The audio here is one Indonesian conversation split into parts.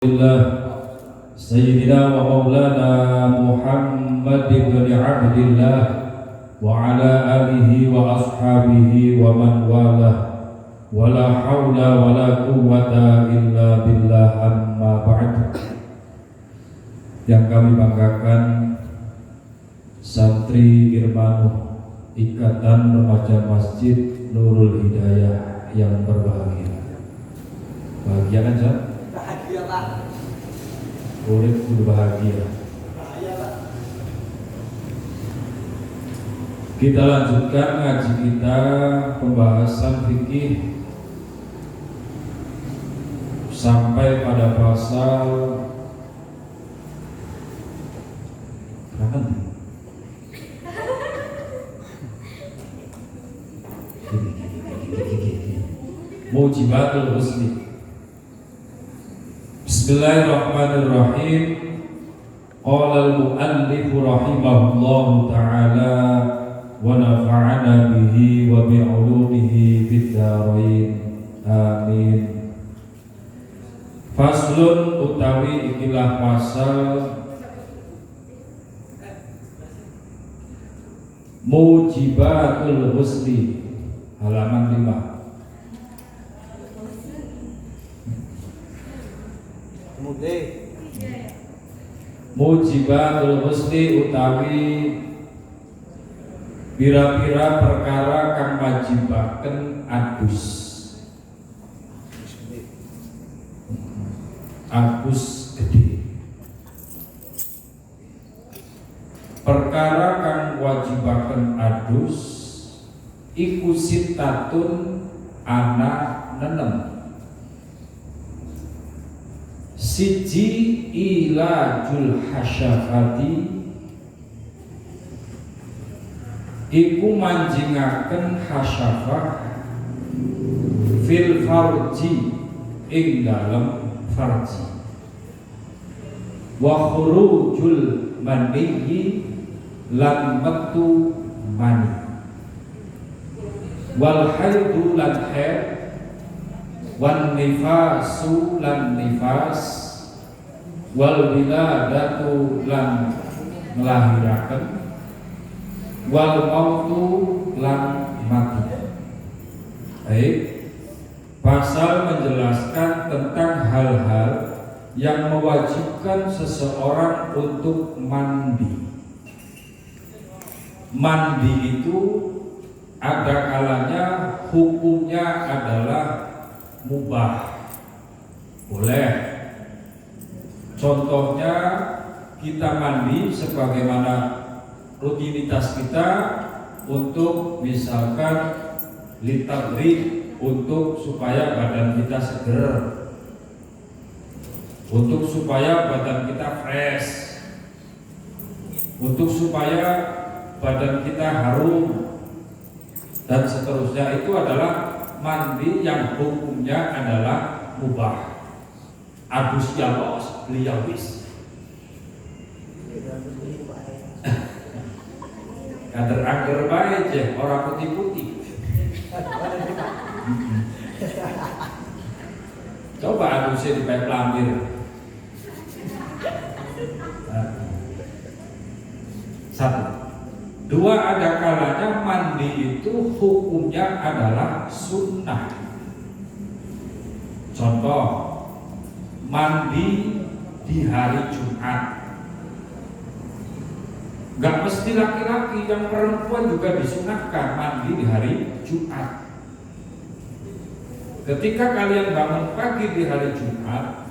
Alhamdulillah Sayyidina wa maulana Muhammad ibn Abdillah wa ala alihi wa ashabihi wa man walah wa la hawla wa la quwwata illa billah amma ba'd. Yang kami banggakan santri Irmanu Ikatan Remaja Masjid Nurul Hidayah yang berbahagia. Bahagia kan, Zat? Bahagia, Pak. Urip kudu bahagia. Bahagia, Pak. Kita lanjutkan ngaji kita pembahasan fikih sampai pada pasal berapa nih? Mujibatul Husni. Bismillahirrahmanirrahim. Qala al-muallif rahimahullahu ta'ala wa nafa'ana bihi wa bi'ulumihi bid-dharain. Amin. Faslun utawi ikilah pasal Mujibatul Husni, halaman 5. Mujibatul Husni utawi pira-pira perkara kang wajibaken adus gede. Perkara kang wajibaken adus iku sitatun ana nenem. Siji ilajul hasyafati iku manjingaken hasyafah fil farji ing dalem farji wa khurujul maniyyi lan metu mani wal haidu lan haid wan nifasu lan nifas wal wiladatu lan melahiraken wal mautu lan mati. Baik, pasal menjelaskan tentang hal-hal yang mewajibkan seseorang untuk mandi. Mandi itu ada kalanya hukumnya adalah mubah, boleh. Contohnya kita mandi sebagaimana rutinitas kita untuk misalkan litagri, untuk supaya badan kita seger, untuk supaya badan kita fresh, untuk supaya badan kita harum, dan seterusnya. Itu adalah mandi yang hukumnya adalah mubah. Adus ya bos, beliau bis. Kader angger bae je, orang putih-putih. Coba adusnya di pakai pelamir. Satu. Dua, ada kalanya mandi itu hukumnya adalah sunnah. Contoh, mandi di hari Jumat. Gak mesti laki-laki, yang perempuan juga disunahkan mandi di hari Jumat. Ketika kalian bangun pagi di hari Jumat,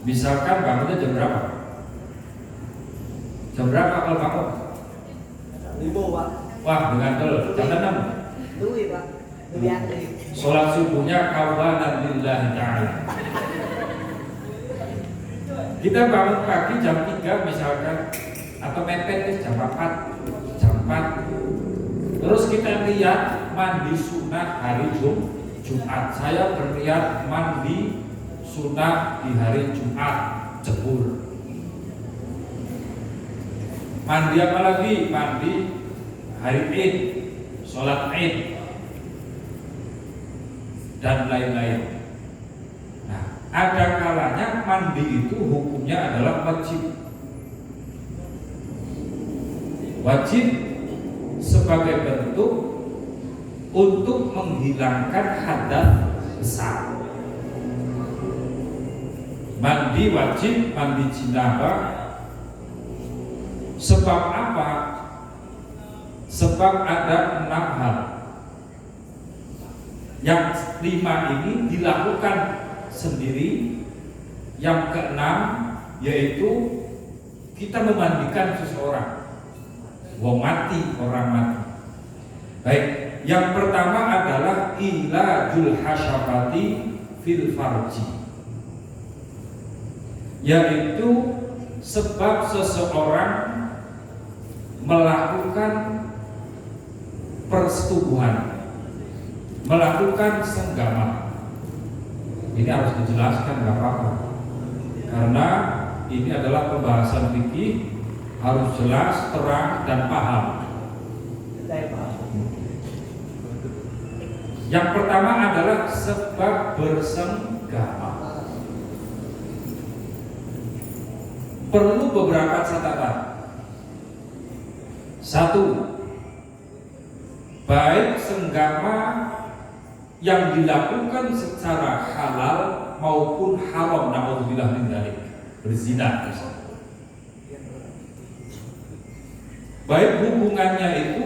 misalkan bangunnya jam berapa? Jam berapa kalau bangun? 5, Pak. Wah, dengan jam 6. Dui, Pak. Dui. Sholat subuhnya kawanan lillahi ta'ala. Kita bangun pagi jam 3 misalkan, atau mepet jam 4. Terus kita lihat mandi sunnah hari Jumat. Saya berniat mandi sunnah di hari Jumat, jebul. Mandi apa lagi? Mandi hari Id, sholat Id, dan lain-lain. Nah, ada kalanya mandi itu hukumnya adalah wajib. Wajib sebagai bentuk untuk menghilangkan hadas besar. Mandi wajib, mandi janabah. Sebab apa? Sebab ada 6 hal. Yang 5 ini dilakukan sendiri. Yang ke-6 yaitu kita memandikan seseorang. Wong mati, orang mati. Baik, yang pertama adalah ilajul hasyafati fil farji, yaitu sebab seseorang melakukan persetubuhan, melakukan senggama. Ini harus dijelaskan, nggak apa-apa, karena ini adalah pembahasan fikih, harus jelas, terang, dan paham. Yang pertama adalah sebab bersenggama. Perlu beberapa catatan. 1. Baik senggama yang dilakukan secara halal maupun haram, naudzubillah min dzalik, berzina misalnya. Baik hubungannya itu,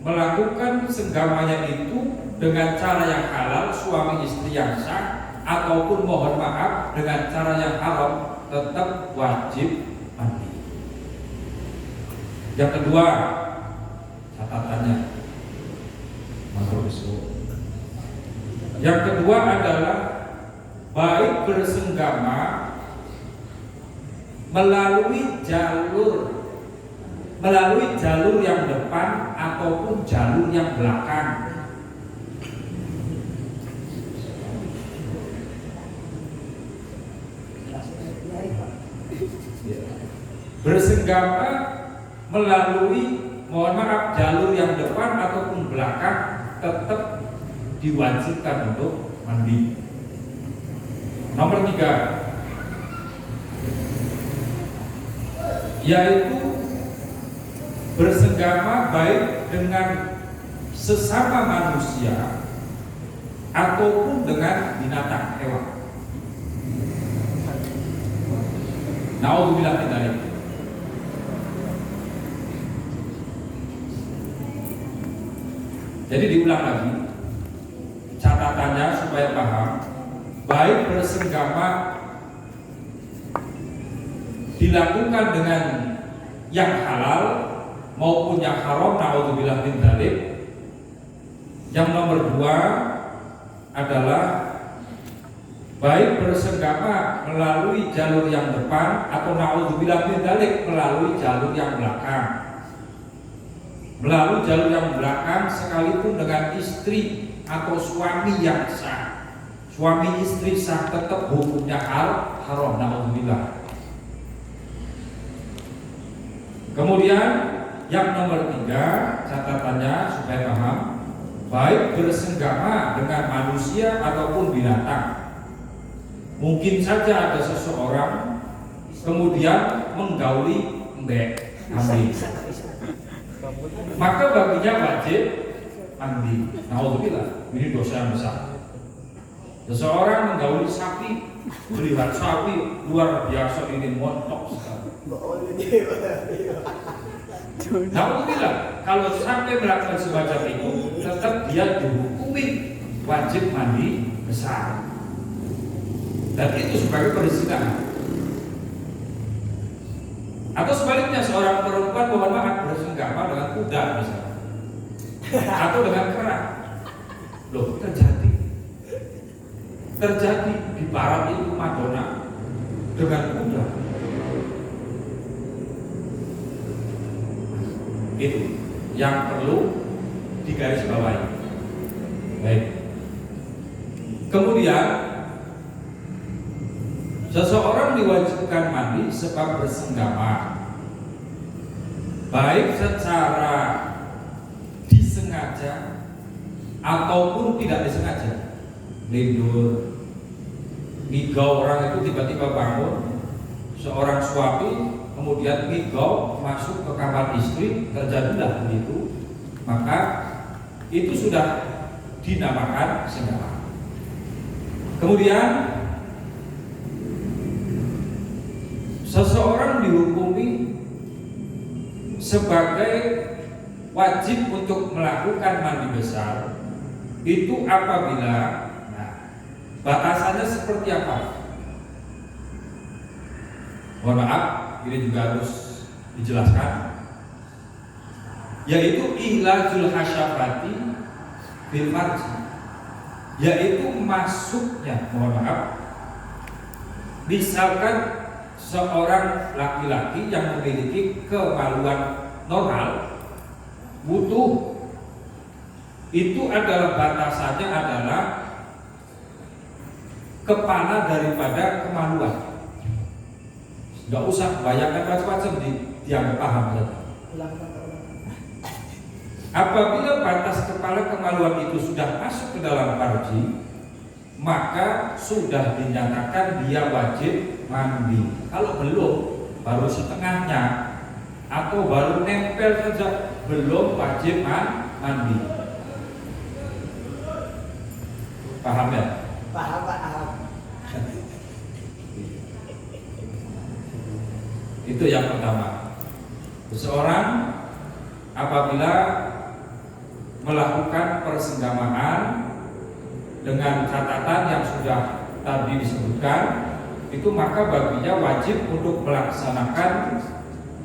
melakukan senggamanya itu dengan cara yang halal, suami istri yang sah, ataupun mohon maaf dengan cara yang haram, tetap wajib mandi. Yang kedua, catatannya yang kedua adalah baik bersenggama melalui jalur yang depan ataupun jalur yang belakang. Bersenggama melalui, mohon maaf, jalur yang depan ataupun belakang tetap diwajibkan untuk mandi. Nomor 3, yaitu bersenggama baik dengan sesama manusia ataupun dengan binatang hewan. Naudzubillah min dzalik. Jadi diulang lagi catatannya supaya paham. Baik bersenggama dilakukan dengan yang halal maupun yang haram, naudzubillah min dzalik. Yang nomor 2 adalah baik bersenggama melalui jalur yang depan atau naudzubillah min dzalik melalui jalur yang belakang. Melalui jalur yang belakang sekalipun dengan istri atau suami yang sah. Suami istri sah tetap hukumnya haram, naudzubillah. Kemudian yang nomor 3 catatannya supaya paham, baik bersenggama dengan manusia ataupun binatang. Mungkin saja ada seseorang kemudian menggauli kambing, maka baginya wajib mandi. Naudzubillah, ini dosa yang besar. Seseorang menggauli sapi, melihat sapi luar biasa ini montok sekali. Naudzubillah, kalau sampai melakukan semacam itu, tetap dia dihukumi wajib mandi besar. Dan itu sebagai perzinahan. Atau sebaliknya seorang perempuan mohon maaf bersenggama dengan kuda misalnya, atau dengan kera. Loh, terjadi di barat itu Madonna dengan kuda. Itu yang perlu digarisbawahi. Baik. Kemudian seseorang diwajibkan mandi sebab bersenggama, baik secara disengaja ataupun tidak disengaja. Lindur ngigau orang itu tiba-tiba bangun, seorang suami kemudian ngigau masuk ke kamar istri, terjadilah begitu, maka itu sudah dinamakan senggama. Kemudian seseorang dihukumi sebagai wajib untuk melakukan mandi besar itu apabila, nah, batasannya seperti apa? Mohon maaf, ini juga harus dijelaskan, yaitu ilajul hasyafati bil farji, yaitu masuknya, mohon maaf, misalkan seorang laki-laki yang memiliki kemaluan normal wudu, itu adalah batasannya adalah kepala daripada kemaluan. Nggak usah bayangkan macam-macam, dianggap paham saja. Apabila batas kepala kemaluan itu sudah masuk ke dalam farji, maka sudah dinyatakan dia wajib mandi. Kalau belum, baru setengahnya atau baru nempel saja, belum wajib mandi. Paham ya? Paham. Itu yang pertama. Seseorang apabila melakukan persenggamaan dengan catatan yang sudah tadi disebutkan, itu maka baginya wajib untuk melaksanakan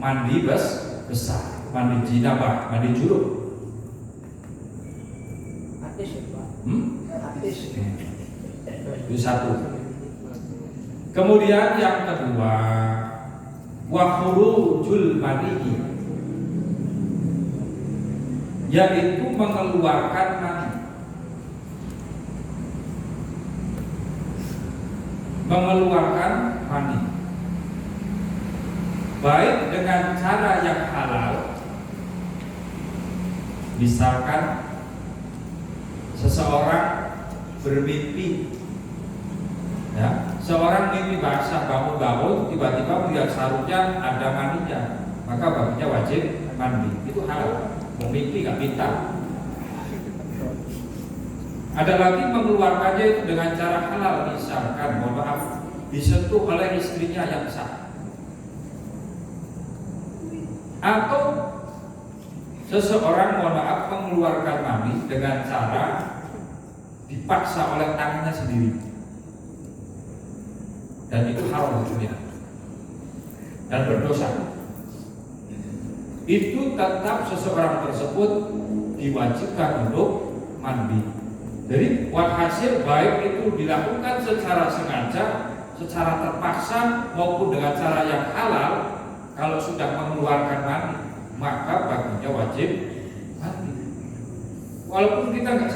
mandi besar, mandi jinabah, mandi junub. Hadis ya, Pak. Hadis. Itu satu. Kemudian yang kedua, wa khurujul mani, yaitu mengeluarkan mani. Mengeluarkan mani baik dengan cara yang halal, misalkan seseorang bermimpi, ya, seorang mimpi basah, bangun-bangun tiba-tiba melihat sarungnya ada maninya, maka baginya wajib mandi. Itu halal, mimpi nggak minta. Ada lagi mengeluarkannya itu dengan cara halal, misalkan, mohon maaf, disentuh oleh istrinya yang sah, atau seseorang, mohon maaf, mengeluarkan mani dengan cara dipaksa oleh tangannya sendiri, dan itu haram hukumnya dan berdosa. Itu tetap seseorang tersebut diwajibkan untuk mandi. Jadi walhasil baik itu dilakukan secara sengaja, secara terpaksa maupun dengan cara yang halal, kalau sudah mengeluarkan mani maka baginya wajib mandi. Walaupun kita nggak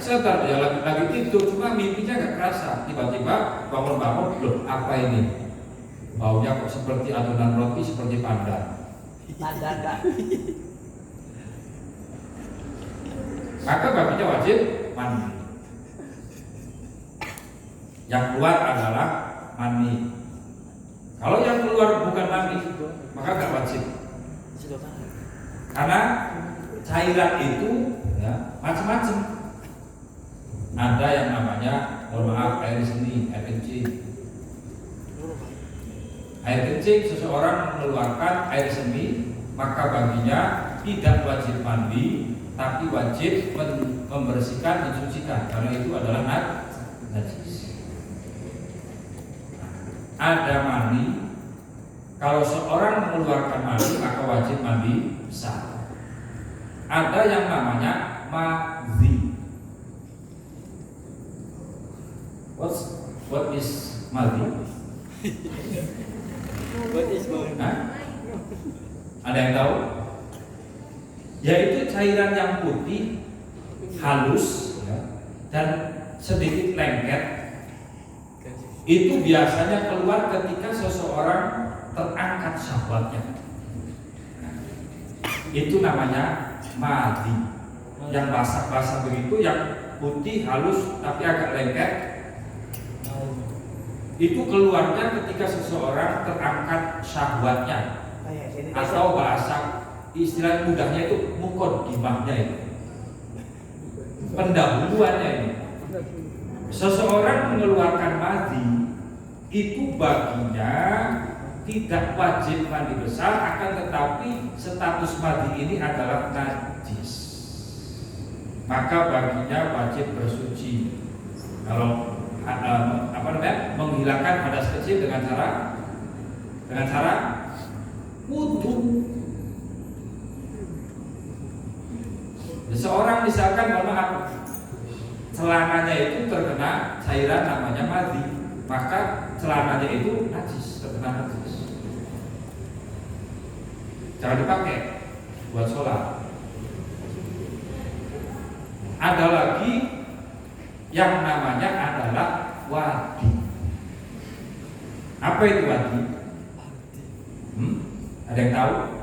sadar ya, lagi tidur cuma mimpinya nggak kerasa, tiba-tiba bangun-bangun, loh apa ini? Baunya kok seperti adonan roti, seperti pandan. Maka baginya wajib mandi. Yang keluar adalah mani. Kalau yang keluar bukan mani, maka nggak wajib. Karena cairan itu ya macam-macam. Ada yang namanya, mohon maaf, air seni, air kencing. Air kencing, seseorang mengeluarkan air seni, maka baginya tidak wajib mandi, tapi wajib membersihkan, mencucikan, karena itu adalah najis. Ada mani, kalau seorang mengeluarkan mani maka wajib mandi besar. Ada yang namanya madhi. What is madhi? Ada yang tahu? Yaitu cairan yang putih, halus, ya, dan sedikit lengket. Itu biasanya keluar ketika seseorang terangkat syahwatnya. Itu namanya madhi. Yang basah-basah begitu, yang putih, halus, tapi agak lengket, itu keluarnya ketika seseorang terangkat syahwatnya, atau bahasa istilah mudahnya itu muqaddimahnya itu, pendahuluannya ini. Seseorang mengeluarkan madhi itu baginya tidak wajib mandi besar, akan tetapi status madhi ini adalah najis, maka baginya wajib bersuci. Kalau menghilangkan hadas kecil dengan cara wudu. Seseorang misalkan mohon maaf, celananya itu terkena cairan namanya madhi, maka celananya itu najis, terkena najis, jangan dipakai buat sholat. Ada lagi yang namanya adalah wadi. Apa itu wadi? Ada yang tahu?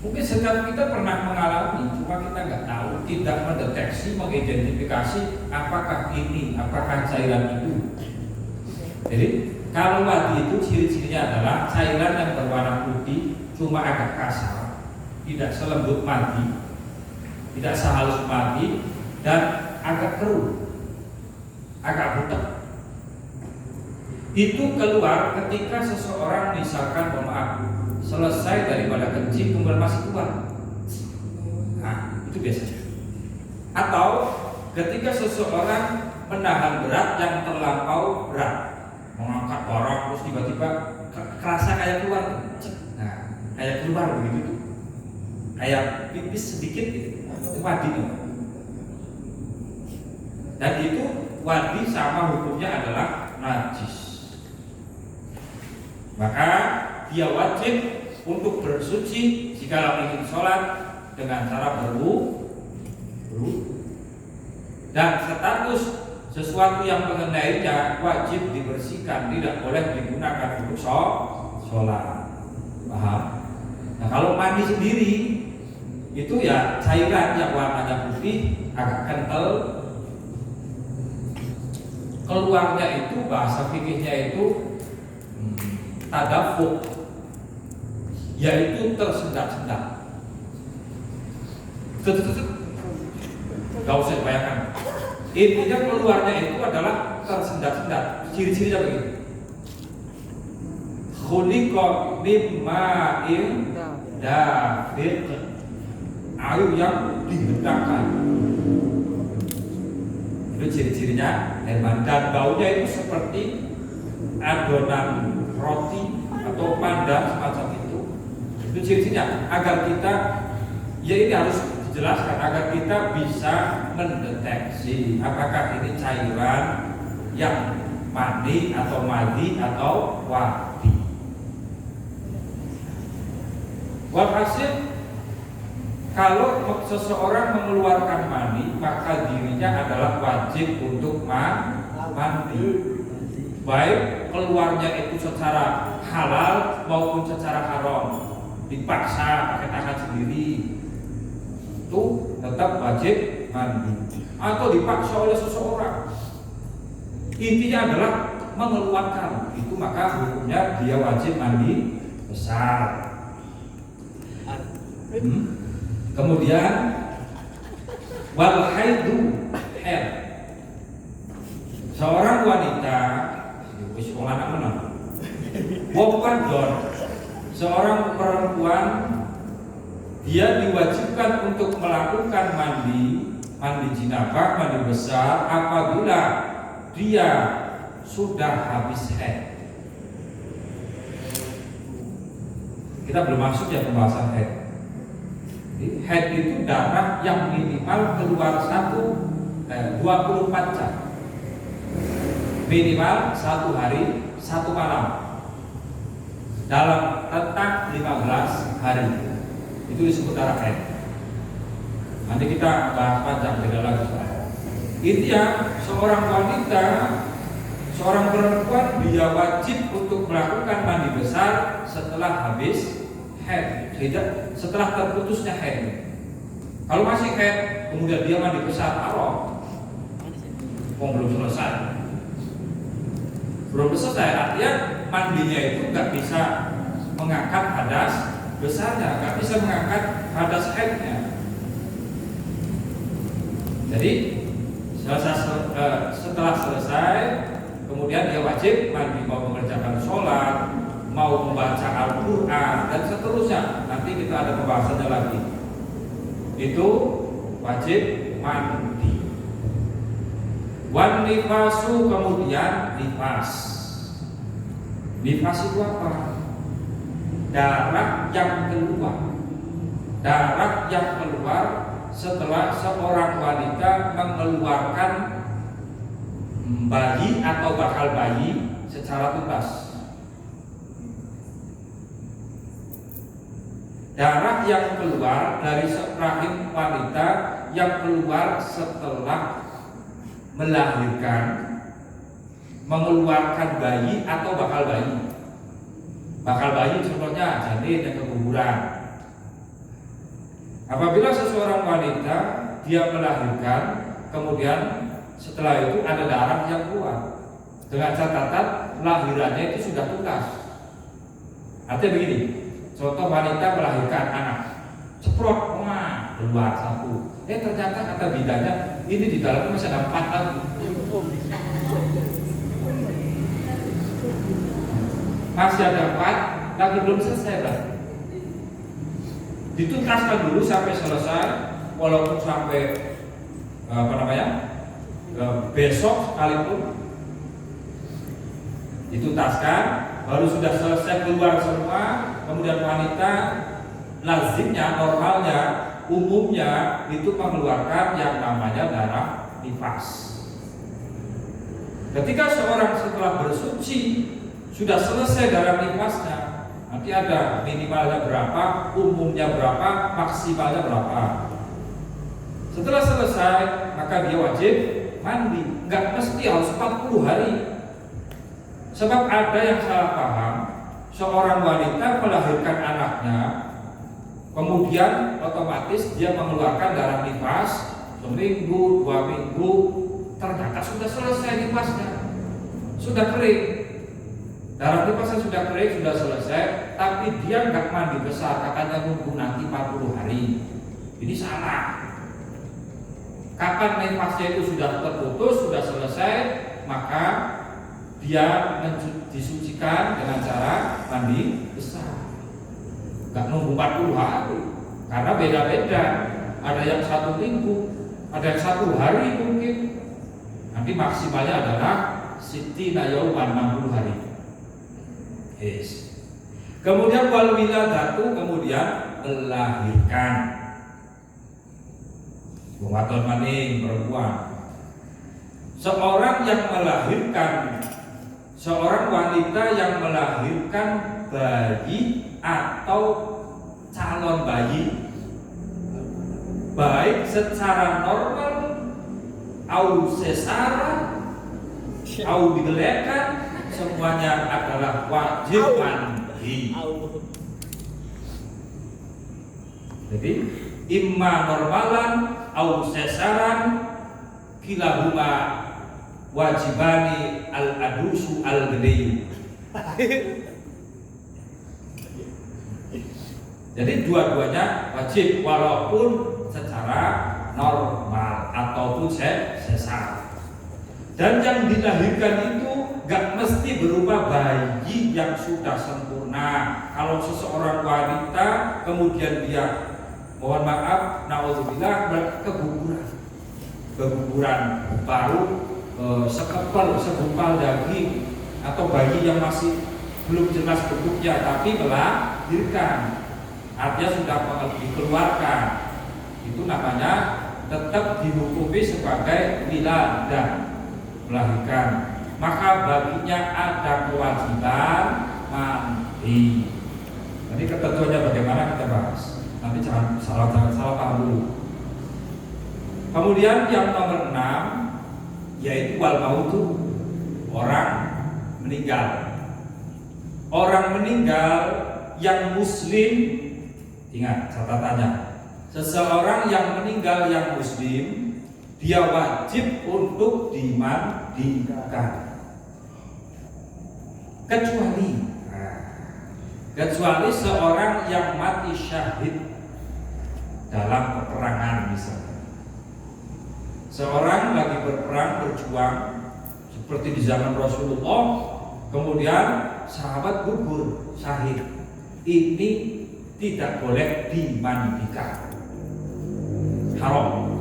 Mungkin setiap kita pernah mengalami, cuma kita nggak tahu, tidak mendeteksi, mengidentifikasi apakah cairan itu. Jadi kalau wadi itu ciri-cirinya adalah cairan yang berwarna putih, cuma agak kasar, tidak selembut madhi, tidak sehalus madhi, dan agak keruh, agak butek. Itu keluar ketika seseorang misalkan mohon maaf selesai daripada kencing kemudian masih keluar. Nah, itu biasanya. Atau ketika seseorang menahan berat yang terlampau berat, mengangkat barang terus tiba-tiba kerasa kayak keluar. Nah, kayak keluar begitu, kayak pipis sedikit gitu. Itu wadi. Dan itu wadi sama hukumnya adalah najis. Maka dia wajib untuk bersuci jika ingin sholat dengan cara berwudu. Dan status sesuatu yang mengenainya wajib dibersihkan, tidak boleh digunakan untuk sholat. Paham? Nah, kalau mandi sendiri itu ya cairan yang warnanya putih agak kental, keluarnya itu bahasa fikihnya itu tadafuk, yaitu tersendat-sendat. Gak usah dibayangkan. Intinya keluarnya itu adalah tersendat-sendat. Ciri-cirinya begini: khuliqa mimma'in dafiq, air yang dihendakkan. Itu ciri-cirinya air mani, dan baunya itu seperti adonan roti atau panda semacam itu. Itu ciri-cirinya agar kita, ya ini harus dijelaskan agar kita bisa mendeteksi apakah ini cairan yang mani atau madhi atau wadi. Walhasil, kalau seseorang mengeluarkan mani, maka dirinya adalah wajib untuk mandi. Baik keluarnya itu secara halal maupun secara haram, dipaksa pakai tangan sendiri, itu tetap wajib mandi. Atau dipaksa oleh seseorang, intinya adalah mengeluarkan, itu maka hukumnya dia wajib mandi besar. Kemudian wal haidu, haid. Seorang wanita, seorang perempuan, dia diwajibkan untuk melakukan mandi janabah, mandi besar apabila dia sudah habis haid. Kita belum masuk ya pembahasan haid. Haid itu darah yang minimal keluar 24 jam, minimal 1 hari 1 malam dalam rentang 15 hari. Itu disebut darah haid. Nanti kita bahas panjang beda lagi. Intinya seorang wanita, seorang perempuan, dia wajib untuk melakukan mandi besar setelah habis haid, setelah terputusnya haid. Kalau masih haid kemudian dia mandi besar, belum selesai. belum selesai. Artinya mandinya itu nggak bisa mengangkat hadas besarnya, nggak bisa mengangkat hadas haidnya. Jadi setelah selesai, kemudian dia wajib mandi, mau mengerjakan sholat, mau membaca Al-Quran dan seterusnya. Nanti kita ada pembahasannya lagi. Itu wajib mandi. Wan nifasu, kemudian nifas. Nifas itu apa? Darah yang keluar. Darah yang keluar setelah seorang wanita mengeluarkan bayi atau bakal bayi secara tuntas. Darah yang keluar dari rahim wanita yang keluar setelah melahirkan, mengeluarkan bayi atau bakal bayi. Bakal bayi contohnya janin yang keguguran. Apabila seseorang wanita dia melahirkan, kemudian setelah itu ada darah yang keluar, dengan catatan lahirannya itu sudah tuntas. Artinya begini, contoh wanita melahirkan anak, ceprot, wah, keluar satu. Ternyata kata bidanya ini di dalamnya masih ada 4 lagi. Masih ada 4, lagi belum selesai lah. Dituntaskan dulu sampai selesai, walaupun sampai besok sekalipun dituntaskan, baru sudah selesai keluar semua, kemudian wanita lazimnya, normalnya, umumnya itu mengeluarkan yang namanya darah nifas. Ketika seorang setelah bersuci sudah selesai darah nifasnya, nanti ada minimalnya berapa, umumnya berapa, maksimalnya berapa. Setelah selesai, maka dia wajib mandi. Nggak mesti harus 40 hari. Sebab ada yang salah paham, seorang wanita melahirkan anaknya, kemudian otomatis dia mengeluarkan darah nifas seminggu, 2 minggu, ternyata sudah selesai nifasnya, sudah kering. Darah nifasnya sudah kering, sudah selesai, tapi dia nggak mandi besar, katanya nunggu nanti 40 hari. Ini salah. Kapan nifasnya itu sudah terputus, sudah selesai, maka dia disucikan dengan cara mandi besar. Gak nunggu 40 hari, karena beda-beda. Ada yang 1 minggu, ada yang 1 hari mungkin. Nanti maksimalnya adalah sittina yauman, 60 hari. Yes. Kemudian wal wiladatu, kemudian melahirkan. Wadon maning perempuan. Seorang yang melahirkan, seorang wanita yang melahirkan bayi atau calon bayi, baik secara normal au sesara au digelekan, semuanya adalah wajib mandi. Jadi imma normalan au sesaran kilahuma wajibani al adusu al gede. Jadi dua-duanya wajib walaupun secara normal ataupun sesar. Dan yang dilahirkan itu gak mesti berupa bayi yang sudah sempurna. Kalau seseorang wanita kemudian dia, mohon maaf, naudzubillah, keguguran baru segumpal daging, atau bayi yang masih belum jelas bentuknya tapi melahirkan, artinya sudah dikeluarkan, itu namanya tetap dihukumi sebagai wiladah, melahirkan. Maka baginya ada kewajiban mandi. Nanti ketentuannya bagaimana kita bahas. Nanti jangan salah paham dulu. Kemudian yang nomor 6 yaitu wal mautu, orang meninggal. Orang meninggal yang muslim, ingat catatannya, seseorang yang meninggal yang muslim, dia wajib untuk dimandikan. kecuali seorang yang mati syahid dalam peperangan misalnya. Seorang lagi berperang, berjuang seperti di zaman Rasulullah, kemudian sahabat gugur syahid. Ini tidak boleh dimandikan, haram,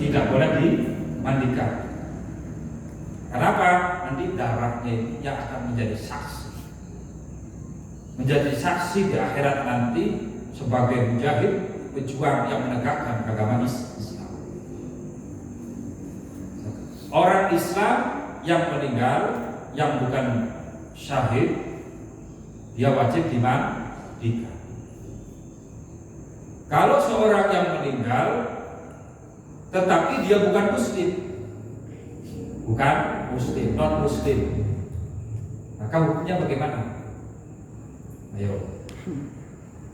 tidak boleh dimandikan. Kenapa? Nanti darahnya ini yang akan menjadi saksi di akhirat nanti sebagai mujahid, pejuang yang menegakkan agama Islam. Orang Islam yang meninggal, yang bukan syahid, dia wajib dimandikan. Kalau seorang yang meninggal tetapi dia bukan muslim, non muslim, maka hukumnya bagaimana? Ayo,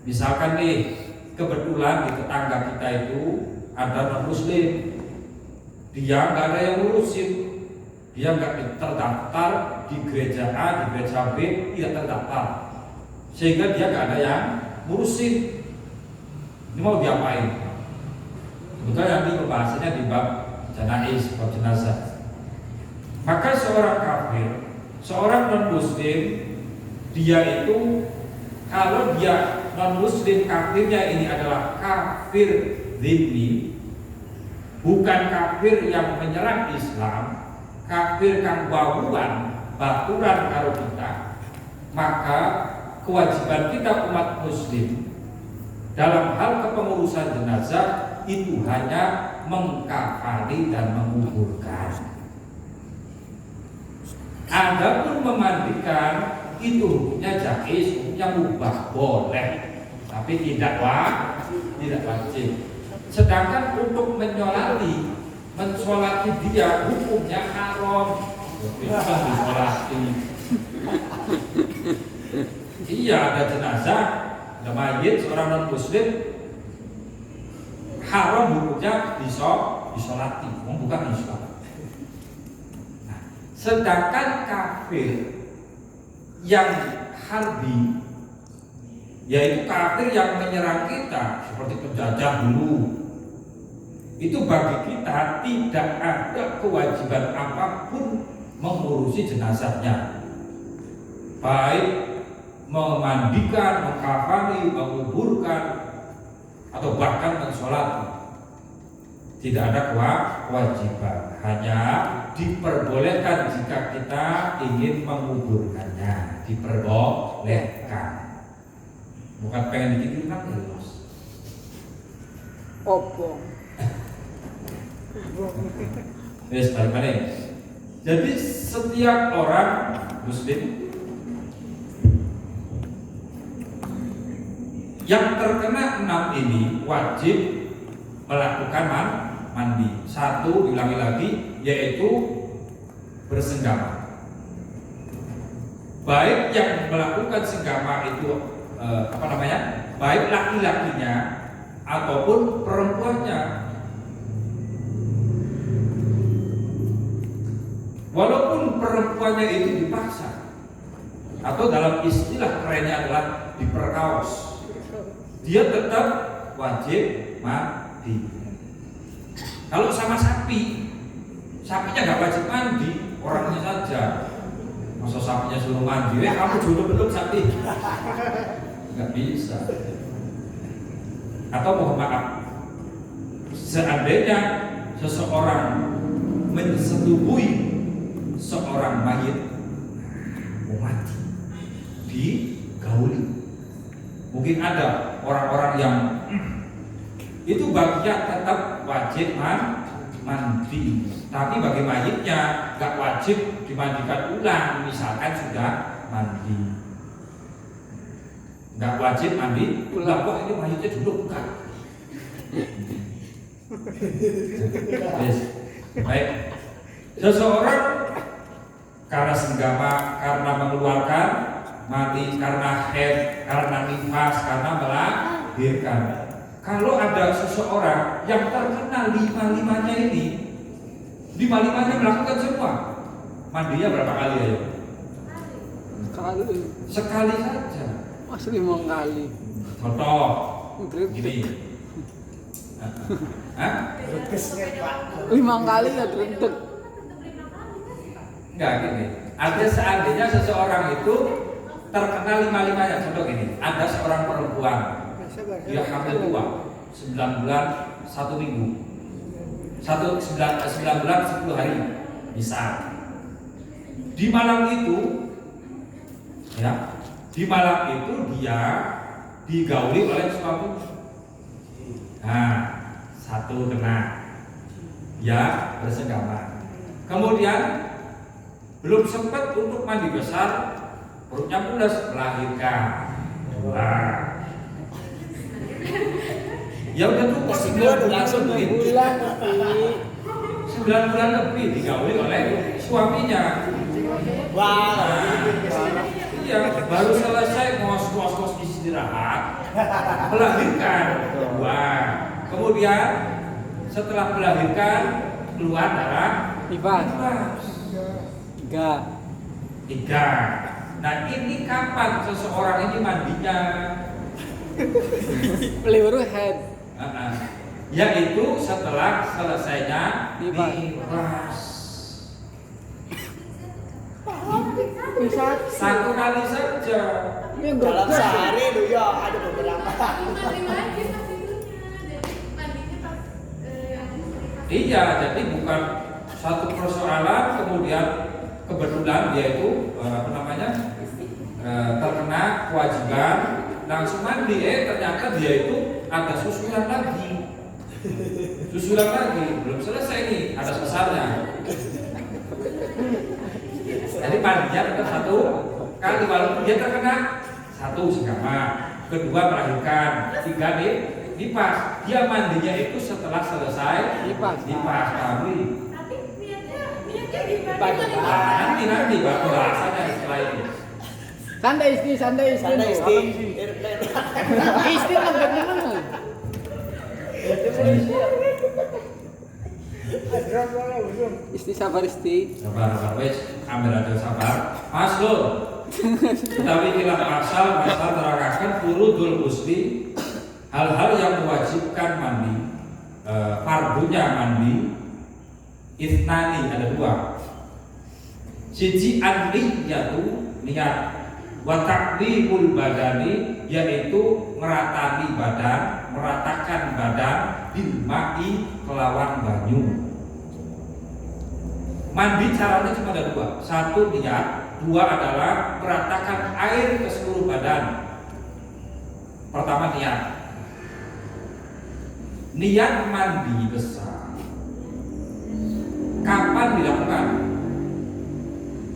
misalkan nih kebetulan di tetangga kita itu ada non muslim, dia nggak ada yang ngurusin, dia nggak terdaftar di gereja A, di gereja B, tidak terdaftar, sehingga dia nggak ada yang ngurusin. Ini mau diapain? Sebetulnya nanti pembahasannya di bab jenazah. Maka seorang kafir, seorang non muslim, dia itu kalau dia non muslim, kafirnya ini adalah kafir dzimmi, bukan kafir yang menyerang Islam, kafir kang bauan baturan karo kita, maka kewajiban kita umat muslim dalam hal kepengurusan jenazah itu hanya mengkafani dan menguburkan. Adapun memandikan itu hukumnya jaiz, hukumnya mubah, boleh, tapi tidak wajib. Sedangkan untuk mensolati dia hukumnya haram. Disolati. Iya, ada jenazah, ada mayit seorang non muslim, haram hukumnya disolati, bukan Islam. Nah, sedangkan kafir yang harbi, yaitu kafir yang menyerang kita seperti penjajah dulu, itu bagi kita tidak ada kewajiban apapun mengurusi jenazahnya, baik memandikan, mengkafani, menguburkan, atau bahkan mensolati. Tidak ada kewajiban, hanya diperbolehkan jika kita ingin menguburkannya, diperbolehkan. Bukan pengen dikirim ya, Mas. Obong. Yes, balik. Jadi setiap orang muslim yang terkena 6 ini wajib melakukan mandi. 1, diulangi lagi, yaitu bersenggama. Baik yang melakukan senggama itu baik laki-lakinya ataupun perempuannya. Walaupun perempuannya itu dipaksa, atau dalam istilah kerennya adalah diperkaos, dia tetap wajib mandi. Kalau sama sapinya nggak wajib mandi, orangnya saja. Masa sapinya suruh mandi, kamu dulu belum sapi? Nggak bisa. Atau mohon maaf, seandainya seseorang mensetubuhi seorang mayit mau mati, digauli. Mungkin ada orang-orang yang itu bagian tetap wajib mandi, tapi bagi mayitnya nggak wajib dimandikan ulang. Misalkan sudah mandi, nggak wajib mandi ulang. Kok ini mayitnya dulu bukan? Yes. Baik, seseorang karena senggama, karena mengeluarkan mati, karena haid, karena nifas, karena melahirkan. Kalau ada seseorang yang terkena 5-5-nya ini, 5-5-nya melakukan semua, mandinya berapa kali ayo? Sekali saja. Mas 5 kali. Contoh gini. Hah? 5 kali ya drentek. Enggak gini. Ada seandainya seseorang itu terkena 5-5-nya. Contoh gini, ada seorang perempuan dia hamil tua 9 bulan 1 minggu 9 bulan 10 hari bisa di malam itu ya dia digauli oleh suami. Nah, 1 kena ya bersenggama, kemudian belum sempat untuk mandi besar, perutnya pulas, melahirkan 2. Ya udah tuh 9 bulan lebih. 9 bulan lebih digauli oleh suaminya. Wah. Iya, baru selesai ngos-ngos istirahat, melahirkan 2. Kemudian setelah melahirkan keluar darah Nifas. 3. Nah, ini kapan seseorang ini mandinya? Peluru head. Yaitu setelah selesainya nifas. Bisa 1 kali saja. Dalam sehari lu ya ada beberapa. Iya, jadi bukan satu persoalan kemudian kebetulan dia itu terkena kewajiban langsung mandi, ternyata dia itu ada susulan lagi, belum selesai nih, ada besarnya. Jadi mandinya tetap 1 kali walaupun dia terkena 1 senggama, 2 melahirkan, 3 nih nifas. Dia mandinya itu setelah selesai nifas kami. Nanti baru bahasanya setelah itu. Santai istri. Istri langgengnya mana? Istri sabar istri. Sabar wes, ambil aja sabar. Mas Lur. Tapi kilah asal terangkan furudul ghusli, hal-hal yang mewajibkan mandi, fardunya mandi. Itnani ada 2. Siji an-niyatu, niat, wa taqlimul badani, yaitu meratakan badan bil ma'i, kelawan banyu. Mandi caranya cuma ada 2. 1 niat, 2 adalah meratakan air ke seluruh badan. Pertama niat mandi besar. Kapan dilakukan?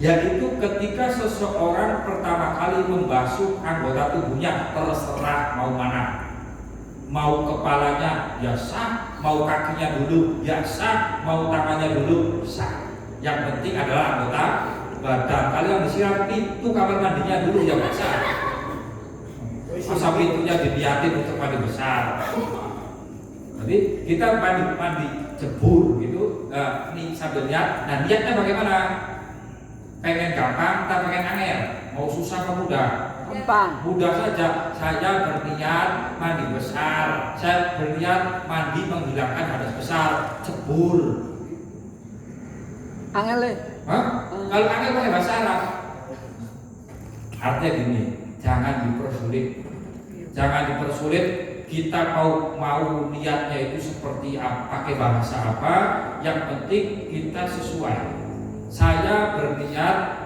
Yaitu ketika seseorang pertama kali membasuh anggota tubuhnya, terserah mau mana. Mau kepalanya ya sah, mau kakinya dulu ya sah, mau tangannya dulu sah. Yang penting adalah anggota badan. Kalau yang disiram itu kamar mandinya dulu ya sah. Masa pintunya dilihatin untuk mandi besar. Jadi kita mandi jebur gitu, ini sambil lihat. Nah, niatnya bagaimana? Pengen gampang atau pengen angel? Mau susah atau mudah? Gampang. Mudah saja. Saya berniat mandi besar. Saya berniat mandi menghilangkan hadas besar. Jebur. Angel le. Hah? Kalau angel pakai bahasa Arab. Artinya gini, jangan dipersulit. Kita mau niatnya itu seperti apa, pakai bahasa apa, yang penting kita sesuai. Saya berniat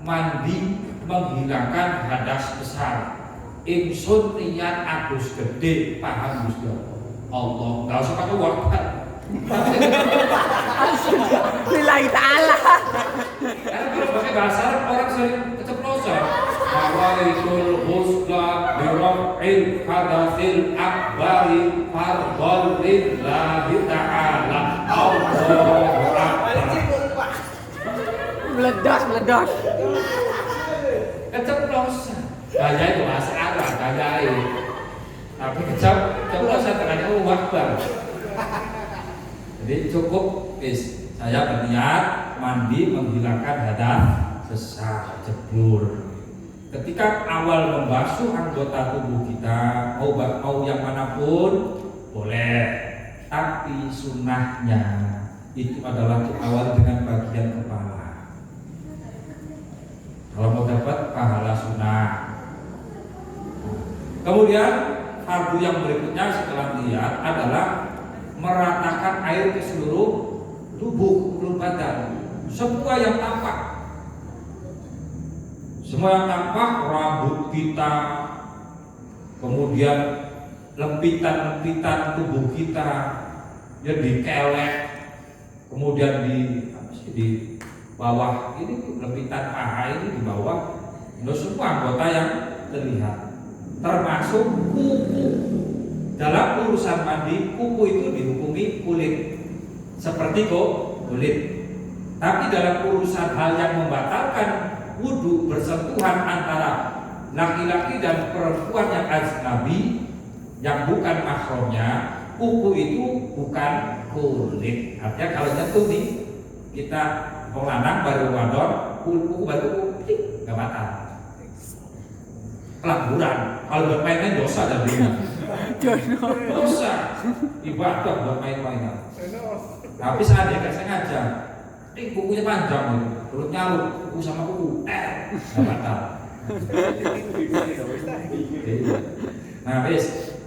mandi menghilangkan hadas besar. Ingsun niat adus gede, paham Gusti Allah. Enggak usah pakai waktu. Lillahi ta'ala. Karena kalau pakai bahasa Arab orang sering keceplosan. Nawaitul husna biraf'il hadatsil akbari fardhon lillahi ta'ala. Allahu akbar. Meledos. Keceplosan. Gaya itu bahasa Arab, gaya. Tapi keceplosan terkadang Allahu akbar. Jadi cukup saya berniat mandi menghilangkan hadas besar, jebur. ketika awal membasuh anggota tubuh kita, mau yang manapun boleh, tapi sunnahnya itu adalah diawali dengan bagian kepala. Kalau mau dapat pahala sunnah. Kemudian fardu yang berikutnya setelah lihat adalah meratakan air ke seluruh tubuh, seluruh badan, semua yang tampak. Semua yang tampak, rambut kita, kemudian lempitan-lempitan tubuh kita, ya dikelek, kemudian di bawah ini lempitan paha ini di bawah, itu semua anggota yang terlihat, termasuk kuku. Dalam urusan mandi, kuku itu dihukumi kulit, seperti kulit. Tapi dalam urusan hal yang membatalkan wudu, bersentuhan antara laki-laki dan perempuan yang ajnabi, yang bukan mahramnya, kuku itu bukan kulit. Artinya kalau nyentuh nih, kita mau lanang baru wadon, kuku baru kuku, nggak batal. Pelangguran, kalau bermain-main dosa dan dosa, ibadah buat main-mainan. Tapi saya nggak sengaja, kukunya panjang, terus nyaluk kuku sama kuku, nggak batal. Nah,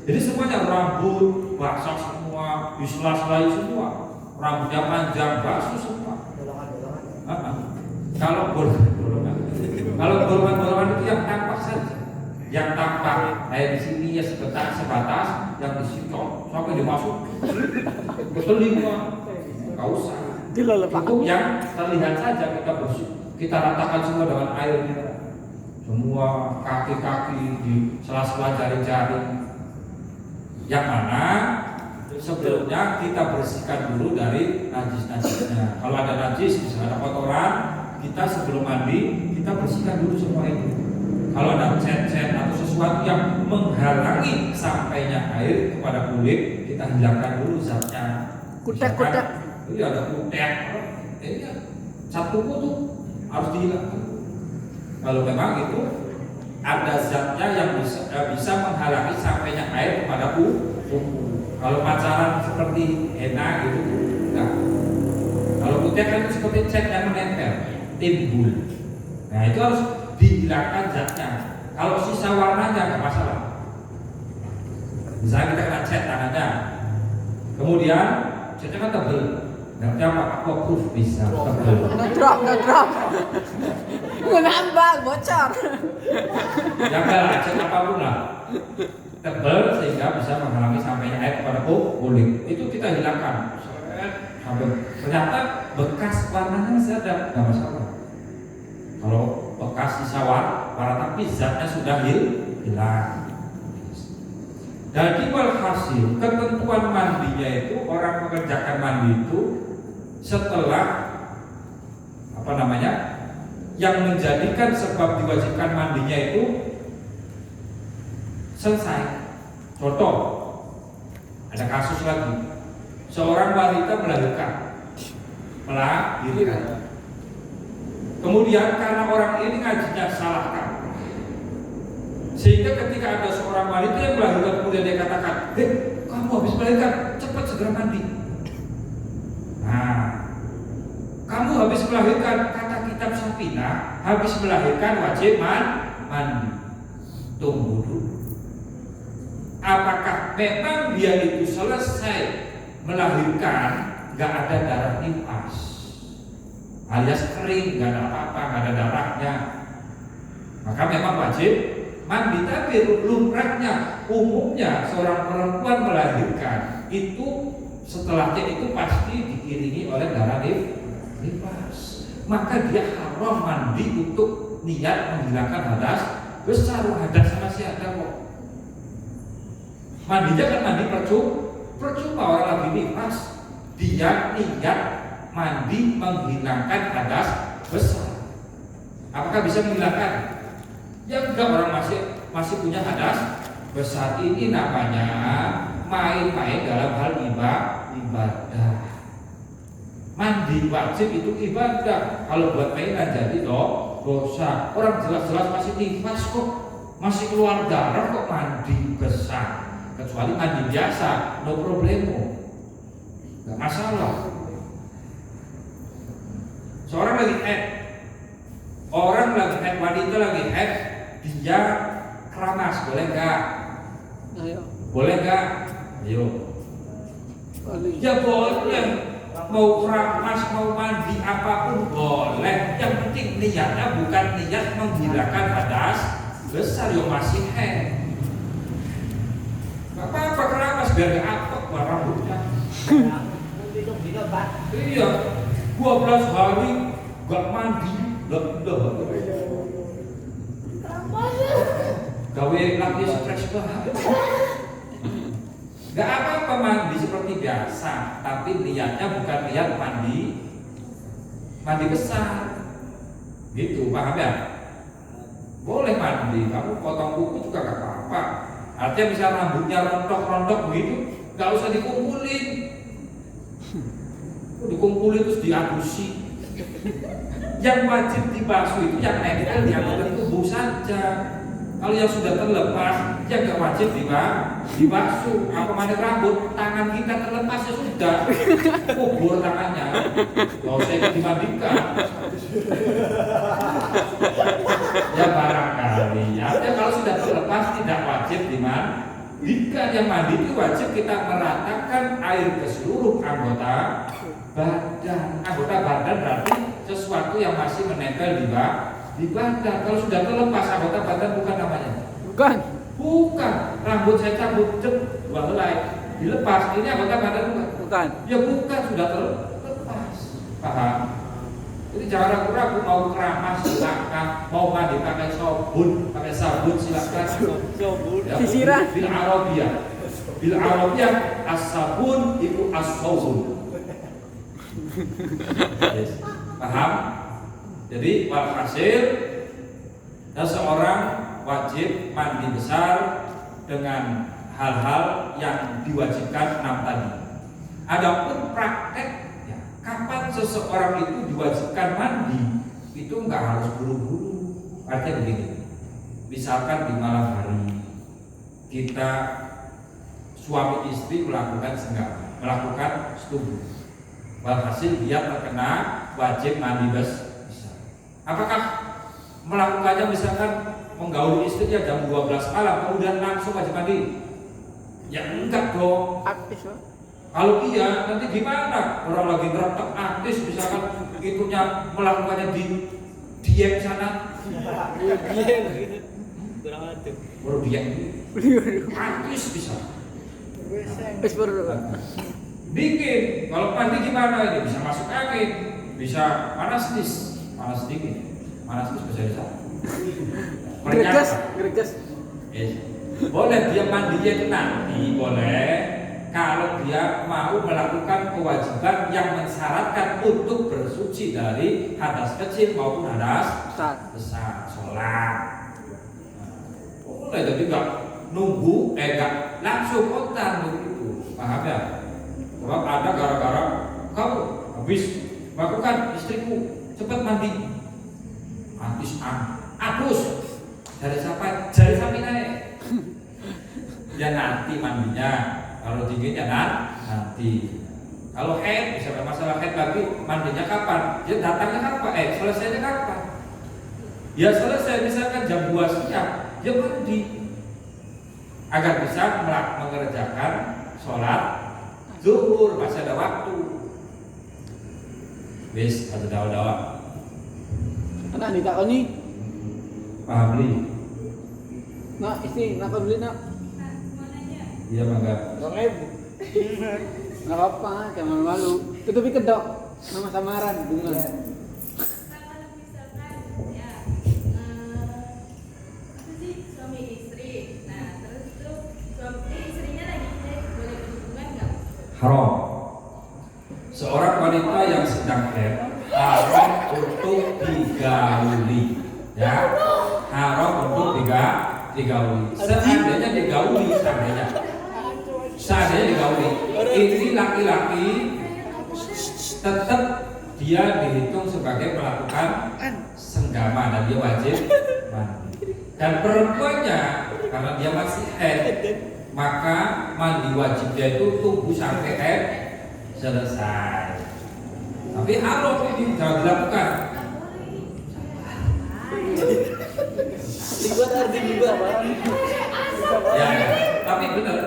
jadi semuanya rambut, basah semua, disela-selai semua, rambutnya panjang, basuh semua. Kalau golongan itu yang tampak saja, yang tampak kayak di sini ya sebatas, yang di situ sampai dimasuk ke telinga, nggak usah. Itu yang terlihat saja, kita bersih, kita ratakan semua dengan air mineral. Semua kaki-kaki di sela-sela jari-jari, yang mana sebelumnya kita bersihkan dulu dari najis-najisnya. Kalau ada najis, misalnya ada kotoran, kita sebelum mandi kita bersihkan dulu semua itu. Kalau ada cet-cet atau sesuatu yang menghalangi sampainya air kepada kulit, kita hilangkan dulu zatnya. Kutek-kutek. Ini ada kutek, ini satu kutu harus dihilangkan. Kalau memang itu ada zatnya yang bisa menghalangi sampainya air kepada kuku. Kalau pacaran seperti henna gitu, enggak. Kalau kutek kan itu seperti cat yang menempel, timbul. Nah itu harus dihilangkan zatnya. Kalau sisa warnanya nggak masalah. Misalnya kita kena cat tangannya, kemudian catnya kan tebel. Nanti apa? Aquaproof bisa tebel. Ngedrop. Nambah bocor. Janganlah cat apapun lah, tebel sehingga bisa menghalangi sampainya air kepada kulit. Itu kita hilangkan. Sampai ternyata bekas warnanya masih ada, nggak masalah. Kalau bekas sisa warna tapi zatnya sudah hilang. Jadi walhasil ketentuan mandinya itu, orang mengerjakan mandi itu setelah yang menjadikan sebab diwajibkan mandinya itu selesai. Contoh, ada kasus lagi, seorang wanita melahirkan. Kemudian karena orang ini ngajinya salah kaprah, sehingga ketika ada seorang wanita yang melahirkan kemudian dia katakan, kamu habis melahirkan, cepat segera mandi. Nah, kamu habis melahirkan, kata kitab Safinah, habis melahirkan wajib mandi. Tunggu dulu. Apakah memang dia itu selesai melahirkan nggak ada darah nifas, alias kering, nggak ada apa-apa, nggak ada darahnya, maka memang wajib mandi. Tapi lumrahnya, umumnya seorang perempuan melahirkan itu setelahnya itu pasti diiringi oleh darah nifas, maka dia haram mandi untuk niat menghilangkan hadas besar. Hadas masih ada kok. Mandinya kan mandi percuma orang lagi nifas, dia niat mandi menghilangkan hadas besar. Apakah bisa menghilangkan? Ya enggak, orang masih punya hadas besar. Ini namanya main-main dalam hal ibadah. Mandi wajib itu ibadah. Kalau buat mainan jadi dosa. Orang jelas-jelas masih nifas kok, masih keluar darah kok mandi besar. Kecuali mandi biasa, no problemo, nggak masalah. Seorang lagi wanita lagi dia keramas, boleh nggak? Ayo. Boleh nggak? Ayo. Ya boleh. Mau keramas, mau mandi apapun boleh. Yang penting niatnya bukan niat menghilangkan hadas besar yang masih Gak apa-apa keramas biar gak apek rambutnya. Iya, 12 hari gak mandi, gawe lagi stres banget. Gak apa-apa mandi seperti biasa, tapi niatnya bukan niat mandi besar. Gitu, paham ya? Boleh mandi, kamu potong kuku juga gak apa-apa. Artinya bisa rambutnya rontok-rontok begitu, gak usah dikumpulin. Dikumpulin terus diadusi. Yang wajib dibasuh itu yang nempel di anggota tubuh saja. Kalau yang sudah terlepas, ya gak wajib dibasuh. Apa mana rambut, tangan kita terlepas ya sudah, kubur tangannya, gak usah dimandikan. Ya barangkali, artinya kalau sudah terlepas tidak wajib dimandikan. Yang mandi itu wajib kita meratakan air ke seluruh anggota badan. Anggota badan berarti sesuatu yang masih menempel di badan. Kalau sudah terlepas anggota badan bukan namanya. Bukan. Rambut saya cabut dua helai dilepas. Ini anggota badan bukan. Ya bukan, sudah terlepas. Paham? Jadi jangan ragu-ragu mau keramas silakan, mau mandi pakai sabun silakan. Ya, sisiran. Bil Arabiyah as-sabun itu as-saubun. Yes. Paham? Jadi walhasil seseorang wajib mandi besar dengan hal-hal yang diwajibkan 6 tadi. Adapun praktek ya, kapan seseorang itu diwajibkan mandi itu nggak harus buru-buru. Artinya begini, misalkan di malam hari kita suami istri melakukan setubuh, walhasil dia terkena wajib mandi besar. Apakah melakukannya misalkan menggauli istrinya jam 12 malam kemudian langsung wajib mandi? Ya enggak dong. Kalau iya nanti gimana? Orang lagi ngeretek artis misalkan itunya melakukannya di diam sana. Baru diam. Artis bisa. Dingin. Kalau mandi gimana ini? Bisa masuk angin, bisa panas dingin, panas bisa bisa. Greges. Boleh dia mandinya nanti boleh. Kalau dia mau melakukan kewajiban yang mensyaratkan untuk bersuci dari hadas kecil maupun hadas besar, sholat. Boleh, jadi nggak nunggu, nggak langsung kontan begitu, paham ya? Sebab ada gara-gara kamu habis melakukan istriku cepat mandi, agus dari siapa? Dari sapi naik. Ya nanti mandinya. Kalau dinginnya nanti. Kalau head, misalnya masalah head lagi, mandinya kapan? Ya datangnya kapan? Selesainya kapan? Ya selesai misalkan jam 2 siang, ya mandi. Agar bisa mengerjakan sholat zuhur, masih ada waktu. Wis, ada dawa-dawa. Anak ditakoni. Paham beli? Nak istri, nak beli nak. Iya mangga. 2.000. Nggak apa-apa, jangan malu. Tutupi kedok, nama samaran bunga. Suami istri. Nah, terus suami istrinya lagi boleh berhubungan nggak? Haram. Seorang wanita yang sedang haid haram untuk digauli, ya. Haram untuk digauli. Seandainya digauli, seandainya digauli, ini laki-laki tetap dia dihitung sebagai melakukan senggama dan dia wajib mandi. Dan perempuannya karena dia masih haid, maka mandi wajib dia itu tunggu sampai haid selesai. Tapi haram ini jangan dilakukan. Dibuat arti juga Pak. Ya, tapi benar.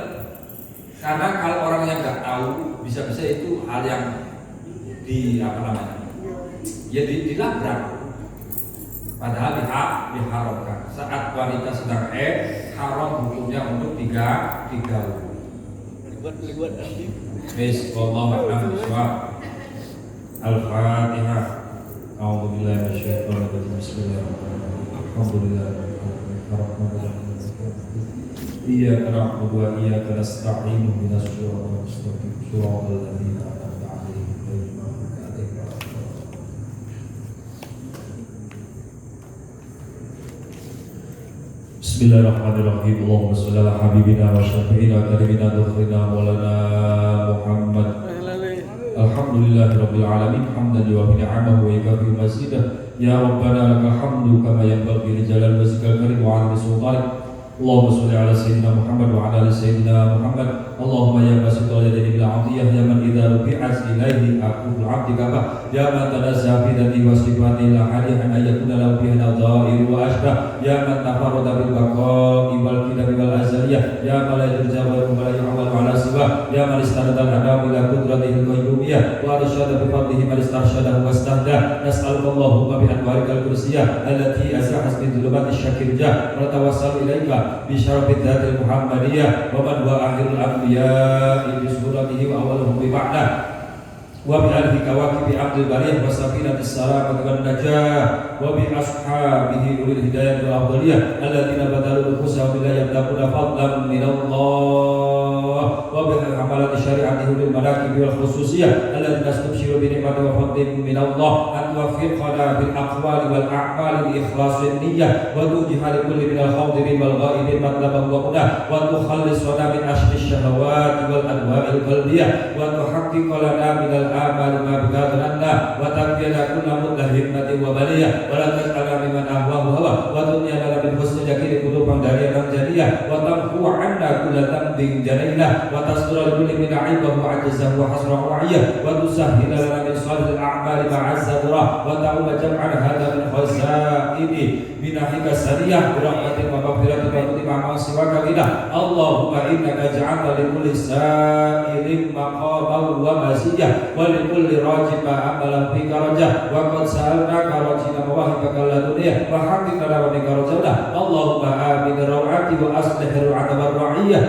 Karena kalau orang yang nggak tahu, bisa-bisa itu hal yang dilabrak. Padahal diharamkan. Saat wanita sedang haid, haram hukumnya untuk digaul. Dibuat arti. Wis wallahu a'lam bishawab. Al-Fatihah. A'udzubillahi minasyaitonir rajim. Bismillahirrahmanirrahim. Alhamdulillahirrahmanirrahim. Iyyaka na'budu wa iyyaka nasta'in. Ihdinas siratal mustaqim. Shiratal ladzina an'amta 'alaihim ghairil maghdubi 'alaihim waladdallin. Bismillahirrahmanirrahim. Allahumma shalli ala habibina wa syafi'ina karimina dukhrina maulana Muhammad. Alhamdulillahirabbil alamin hamdan yuwafi ni'amahu wa yukafi mazidah. Ya Rabbana lakal hamdu kama yanbaghi li jalali wajhikal karim wa 'azimi sultanik. Allahumma shalli ala sayyidina Muhammad wa ala ali sayyidina Muhammad. Allahumma ya basitul yadayni bil 'afiyah ya man idza rufi'at ilaihi aqul 'abdi kaba ya man tanazzaha fi dzati wa sifati la hadihan ayyakuna lahu bihi nadha'ir wa ashbah ya man tafarrada bil baqa'i wal qidami wal azaliyah ya man la yurja wa la yu'awwal ala siwa ya man istarada al-adam ila qudratihi al-qayyumiyyah wa arsyada bi fadlihi man istarsyadahu wastahda. Nas'aluka Allahumma bi anwarikal kursiyah allati azahas min dhulumati syakirjah wa tawassalu ilaika bi syarafid dzatil muhammadiyah wa man wa akhirul anbiya bi suratihi wa awwaluhum bi ba'da wa bi alihi kawakibi abdul bariyah wa safinatis salam wa najah wa bi ashabihi ulil hidayah wal afdaliyah alladziina badalu nufusahum bila yabdaquna fadlan min Allah wa bi hamalati syari'atihi lil manaqib wal khususiyah alladziina astabshiru bi ni'mati wa fadlin min Allah an tuwaffiqana bil aqwali wal a'mali bi ikhlasin niyyah wa tujihal kulli min al khawdirin wal ghaibin matlaban wa quna wa tukhallisana min ashri syahawati wal adwa'il qalbiyah wa tuhaqqiq lana min al amal ma biqadranna wa tabyana kullu mudlahimatin wa baliyah wa la tas'ala mimman ahwahu hawa wa tunyana min husni yakini quluban dariyatan janiyah wa tamhu 'anna kulla dhanbin janayna wa tasdura kulli min 'aibahu wa 'ajzahu wa hasrahu wa'iyah wa tusahhila lana min salihil a'mali ma'azzadura wa ta'uma jam'an hadha min khazaini binahika sariyah bi rahmatin wa maghfiratin wa tutima ma'asiwaka ghina. Allahumma innaka ja'alta li kulli sa'irin maqaman wa maziyah wa li kulli rajin ma amala fi karajah wa qad sa'alnaka rajina mawahibaka laduniyah wa haqqina wa bika rajana. Allahumma amin raw'ati wa aslih ru'ata ar-ra'iyah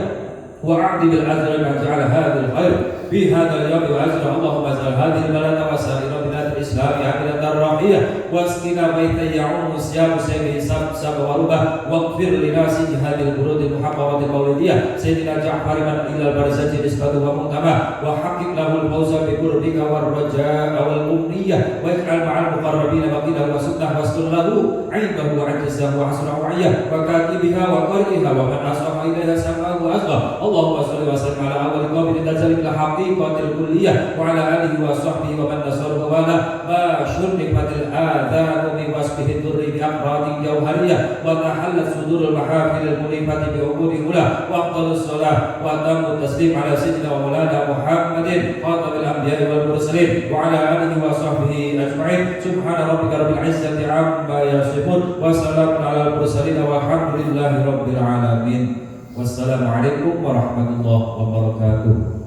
wa 'adi bil ajri ma ja'ala hadhal khair fi hadzal yawm wa ajra. Allahumma zal hadhihi balada wa sa'ira bilad al-islam aminatan rahiyah wasqina baita ya'um siyam sayyidi sab wa rubah waghfir li nasi hadhihi al-burud al-muhaqqaqat al-mawlidiyah sayyidina Ja'far man ila al-barzati nisbatu wa mu'tama wa haqqiq lahu al-fawza bi qurbika war raja'a wal umniyah wa ij'al ma'al muqarrabin maqila wa sunnah wastur lahu 'aibahu wa 'ajzahu wa hasrahu wa'iyah wa katibiha wa qari'iha wa man asama ilaiha sam'ahu wa asgha. Allahumma shalli wa sallim ala awwal qawmin tazali bil haqiqatil kulliyah wa ala alihi wa sahbihi wa man nasaruhu wa la ma syurrifatil adhan min wasbihi durri bi aqrati jawhariyah wa tahallat sudurul mahafilil munifati bi ubudi hula wa afdalus salat wa tamu taslim ala sayyidina wa maulana Muhammadin khatamil anbiya'i wal mursalin wa ala alihi wa sahbihi ajma'in. Subhana rabbika rabbil izzati amma yasifun wa salamun alal mursalin walhamdulillahi rabbil alamin. Wassalamualaikum warahmatullahi wabarakatuh.